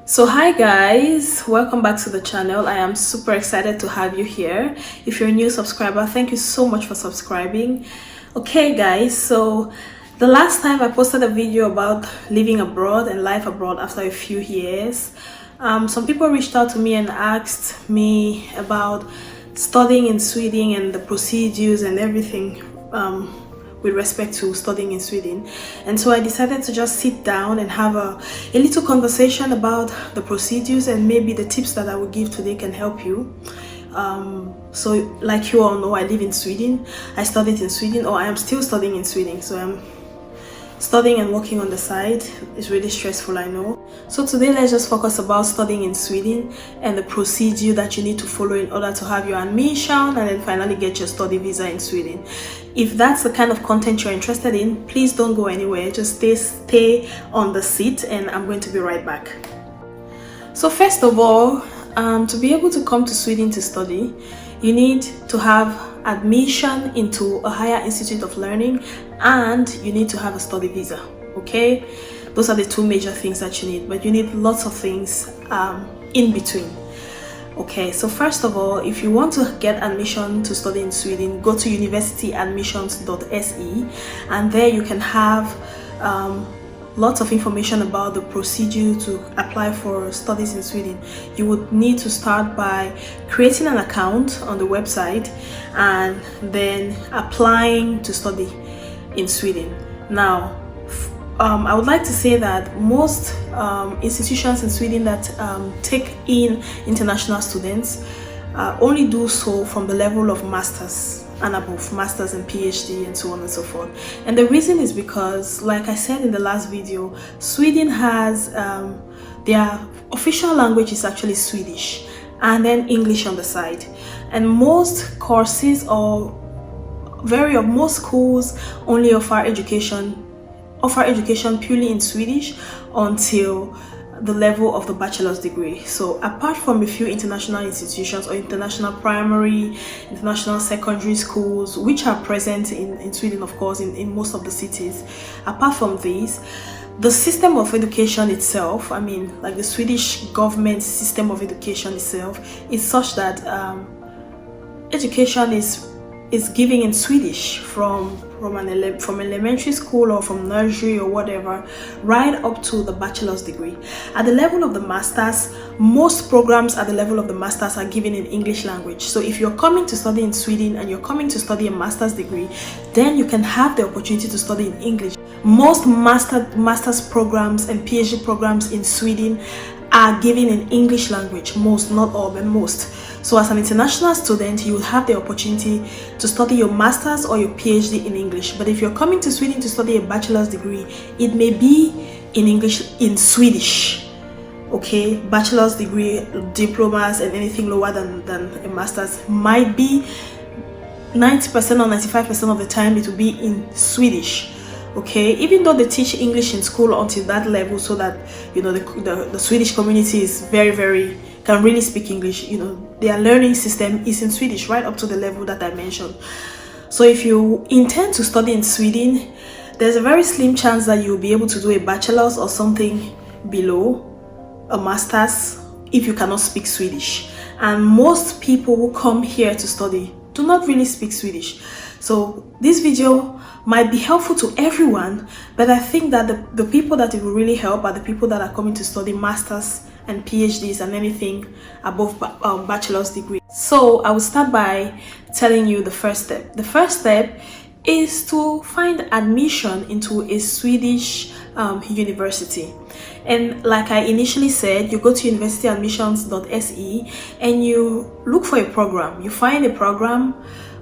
So hi guys, welcome back to the channel. I am super excited to have you here. If you're a new subscriber, thank you so much for subscribing. Okay guys, so the last time I posted a video about living abroad and life abroad after a few years, some people reached out to me and asked me about studying in Sweden and the procedures and everything with respect to studying in Sweden. And so I decided to just sit down and have a little conversation about the procedures, and maybe the tips that I will give today can help you. So like you all know, I live in Sweden. I studied in Sweden, or I am still studying in Sweden. So I'm studying and working on the side. It's really stressful, I know. So today let's just focus about studying in Sweden and the procedure that you need to follow in order to have your admission and then finally get your study visa in Sweden. If that's the kind of content you're interested in, please don't go anywhere. Just stay on the seat, and I'm going to be right back. So first of all, to be able to come to Sweden to study, you need to have admission into a higher institute of learning, and you need to have a study visa. Okay, those are the two major things that you need, but you need lots of things in between. Okay, so first of all, if you want to get admission to study in Sweden, go to universityadmissions.se, and there you can have lots of information about the procedure to apply for studies in Sweden. You would need to start by creating an account on the website and then applying to study in Sweden. Now, I would like to say that most institutions in Sweden that take in international students only do so from the level of masters and above, masters and PhD and so on and so forth. And the reason is because, like I said in the last video, Sweden has their official language is actually Swedish, and then English on the side. And most courses or most schools only offer education purely in Swedish until the level of the bachelor's degree. So apart from a few international institutions or international primary, international secondary schools, which are present in Sweden, of course, in most of the cities, apart from these, the system of education itself, I mean, like the Swedish government system of education itself, is such that education is given in Swedish from elementary school or from nursery or whatever, right up to the bachelor's degree. At the level of the masters, most programs at the level of the masters are given in English language. So if you're coming to study in Sweden and you're coming to study a master's degree, then you can have the opportunity to study in English. Most master's programs and PhD programs in Sweden are given in English language. Most, not all, but most. So as an international student, you will have the opportunity to study your master's or your PhD in English. But if you're coming to Sweden to study a bachelor's degree, it may be in English, in Swedish. Okay, bachelor's degree, diplomas, and anything lower than a master's might be 90% or 95% of the time it will be in Swedish. Okay, even though they teach English in school until that level, so that the Swedish community is very can really speak English. Their learning system is in Swedish right up to the level that I mentioned. So if you intend to study in Sweden, there's a very slim chance that you'll be able to do a bachelor's or something below a master's if you cannot speak Swedish. And most people who come here to study do not really speak Swedish. So this video might be helpful to everyone, but I think that the people that it will really help are the people that are coming to study masters and PhDs and anything above bachelor's degree. So I will start by telling you the first step. The first step is to find admission into a Swedish university. And like I initially said, you go to universityadmissions.se and you look for a program. You find a program,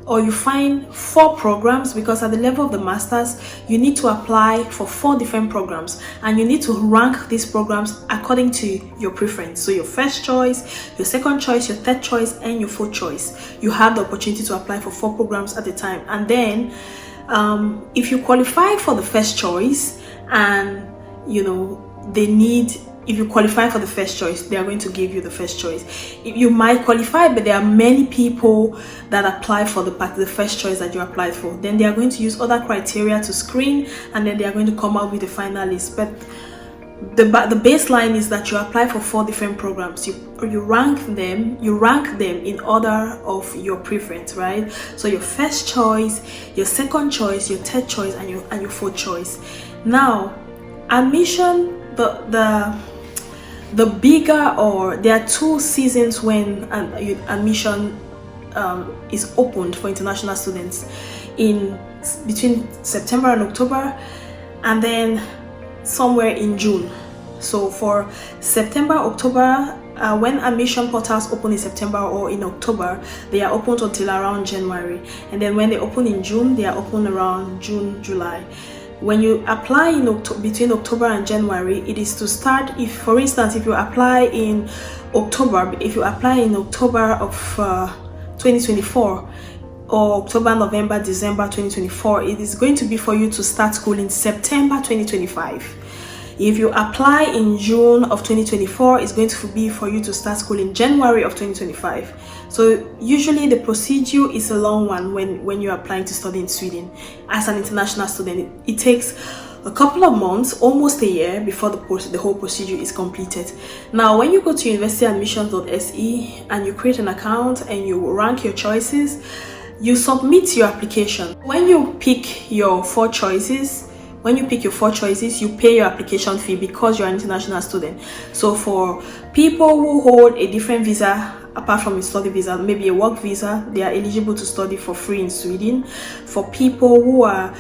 or you find 4 programs, because at the level of the masters you need to apply for 4 different programs, and you need to rank these programs according to your preference. So your first choice, your second choice, your third choice, and your fourth choice. You have the opportunity to apply for 4 programs at a time. And then if you qualify for the first choice, and if you qualify for the first choice, they are going to give you the first choice. You might qualify, but there are many people that apply for the first choice that you applied for. Then they are going to use other criteria to screen, and then they are going to come out with the final list. But the baseline is that you apply for 4 different programs. You rank them in order of your preference, right? So your first choice, your second choice, your third choice, and your fourth choice. Now, admission, the bigger, or there are 2 seasons when admission is opened for international students, in between September and October, and then somewhere in June. So for September, October, when admission portals open in September or in October, they are open until around January, and then when they open in June, they are open around June, July. When you apply in between October and January, it is to start, if for instance, if you apply in October of 2024, or October, November, December 2024, it is going to be for you to start school in September 2025. If you apply in June of 2024, it's going to be for you to start school in January of 2025. So usually the procedure is a long one when you're applying to study in Sweden as an international student. It takes a couple of months, almost a year, before the whole procedure is completed. Now, when you go to universityadmissions.se and you create an account and you rank your choices, you submit your application. When you pick your 4 choices, you pay your application fee because you're an international student. So for people who hold a different visa apart from a study visa, maybe a work visa, they are eligible to study for free in Sweden. For people who are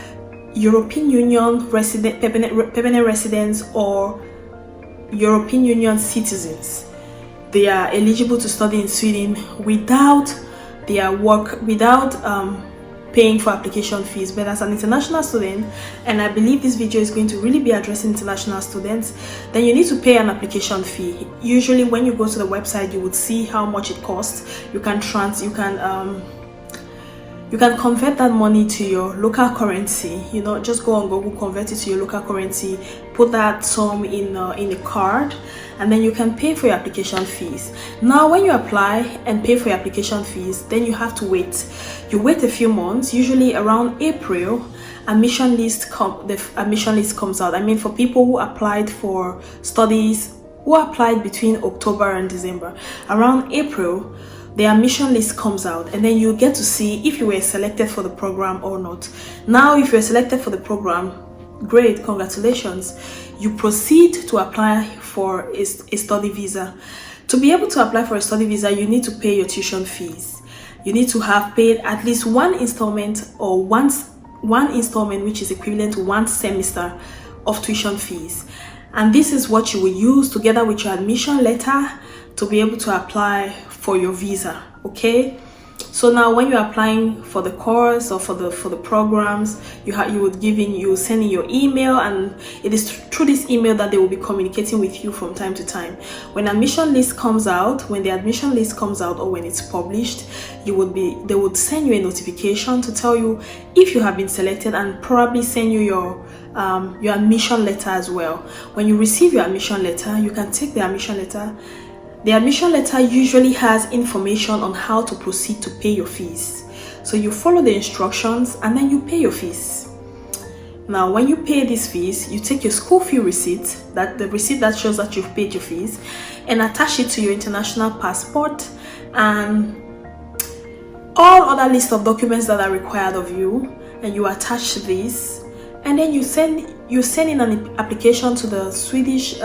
European Union permanent residents or European Union citizens, they are eligible to study in Sweden without paying for application fees. But as an international student, and I believe this video is going to really be addressing international students, then you need to pay an application fee. Usually when you go to the website, you would see how much it costs. You can convert that money to your local currency. Just go on Google, convert it to your local currency, put that sum in a card, and then you can pay for your application fees. Now, when you apply and pay for your application fees, then you have to wait. You wait a few months. Usually around April, the admission list comes out. I mean, for people who applied for studies, who applied between October and December, around April, the admission list comes out, and then you get to see if you were selected for the program or not. Now, if you're selected for the program, great, congratulations. You proceed to apply for a study visa. To be able to apply for a study visa, you need to pay your tuition fees. You need to have paid at least one installment, or one installment which is equivalent to 1 semester of tuition fees. And this is what you will use together with your admission letter to be able to apply for your visa. Okay, so now when you're applying for the course or for the programs, you send in your email, and it is through this email that they will be communicating with you from time to time. When the admission list comes out, or when it's published, they would send you a notification to tell you if you have been selected, and probably send you your admission letter as well. When you receive your admission letter, you can take the admission letter. The admission letter usually has information on how to proceed to pay your fees. So you follow the instructions and then you pay your fees. Now, when you pay these fees, you take your school fee receipt, the receipt that shows that you've paid your fees, and attach it to your international passport and all other list of documents that are required of you, and you attach this, and then you send in an application to the Swedish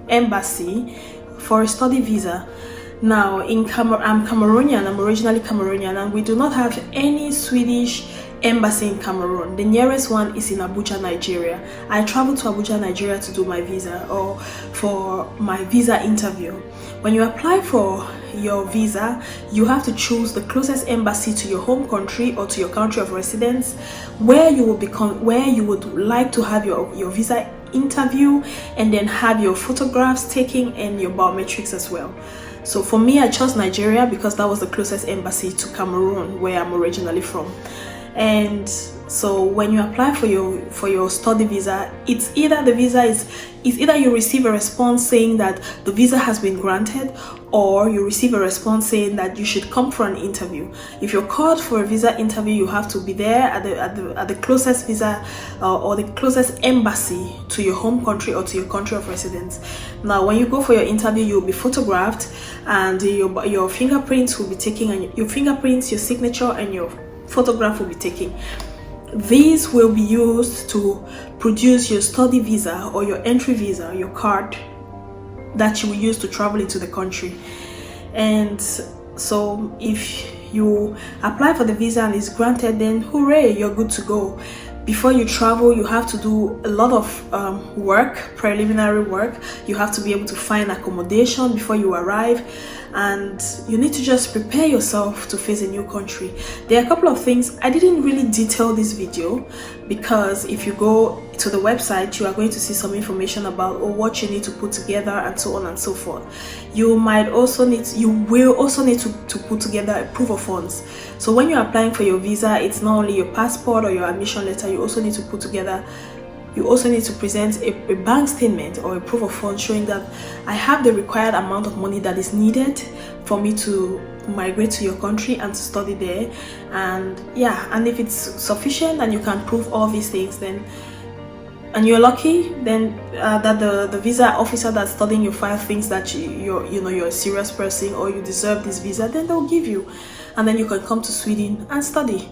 embassy for a study visa. Now, I'm Cameroonian, I'm originally Cameroonian, and we do not have any Swedish embassy in Cameroon. The nearest one is in Abuja, Nigeria. I traveled to Abuja, Nigeria to do my visa, or for my visa interview. When you apply for your visa, you have to choose the closest embassy to your home country or to your country of residence, where you would like to have your visa interview, and then have your photographs taken and your biometrics as well. So for me, I chose Nigeria because that was the closest embassy to Cameroon, where I'm originally from. And so when you apply for your study visa, it's either you receive a response saying that the visa has been granted, or you receive a response saying that you should come for an interview. If you're called for a visa interview, you have to be there at the closest visa or the closest embassy to your home country or to your country of residence. Now when you go for your interview, you'll be photographed, and your fingerprints will be taken, and your fingerprints, your signature, and your photograph will be taken. These will be used to produce your study visa or your entry visa, your card that you will use to travel into the country. And so if you apply for the visa and it's granted, then hooray, you're good to go. Before you travel, you have to do a lot of work, preliminary work. You have to be able to find accommodation before you arrive, and you need to just prepare yourself to face a new country. There are a couple of things. I didn't really detail this video because if you go to the website, you are going to see some information about what you need to put together and so on and so forth. You will also need to put together a proof of funds. So when you're applying for your visa, it's not only your passport or your admission letter. You also need to present a bank statement or a proof of funds showing that I have the required amount of money that is needed for me to migrate to your country and to study there. And yeah, and if it's sufficient and you can prove all these things, then and you're lucky, then that the visa officer that's studying your file thinks that you're a serious person or you deserve this visa, then they'll give you, and then you can come to Sweden and study.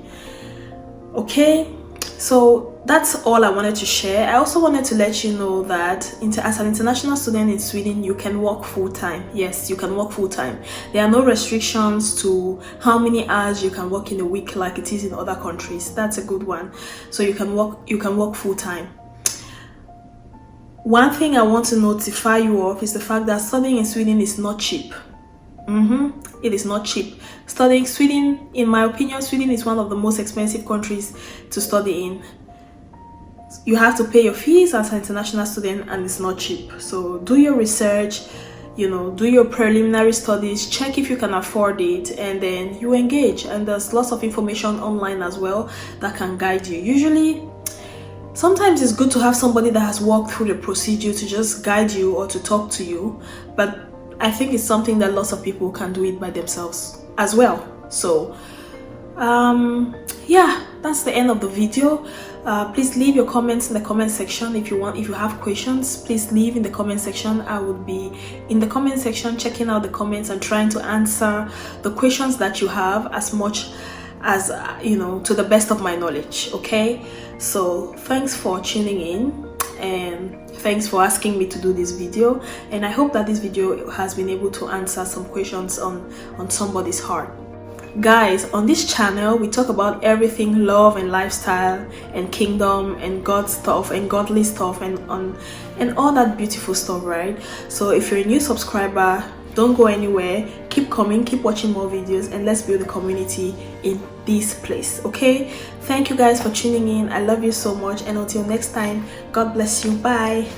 Okay, so that's all I wanted to share. I also wanted to let you know that as an international student in Sweden, you can work full-time. Yes, you can work full-time. There are no restrictions to how many hours you can work in a week like it is in other countries. That's a good one. So you can work full-time. One thing I want to notify you of is the fact that studying in Sweden is not cheap. It is not cheap. Studying Sweden, in my opinion, Sweden is one of the most expensive countries to study in. You have to pay your fees as an international student, and it's not cheap. So do your research, do your preliminary studies, check if you can afford it, and then you engage. And there's lots of information online as well that can guide you. Sometimes it's good to have somebody that has walked through the procedure to just guide you or to talk to you, but I think it's something that lots of people can do it by themselves as well. So yeah, that's the end of the video. Please leave your comments in the comment section. If you have questions, please leave in the comment section. I would be in the comment section checking out the comments and trying to answer the questions that you have as much as to the best of my knowledge. Okay, so thanks for tuning in, and thanks for asking me to do this video, and I hope that this video has been able to answer some questions on somebody's heart. Guys, on this channel we talk about everything love and lifestyle and kingdom and God stuff and godly stuff and all that beautiful stuff, right? So if you're a new subscriber, don't go anywhere. Keep coming, keep watching more videos, and let's build a community in this place. Okay, thank you guys for tuning in. I love you so much, and until next time, God bless you. Bye.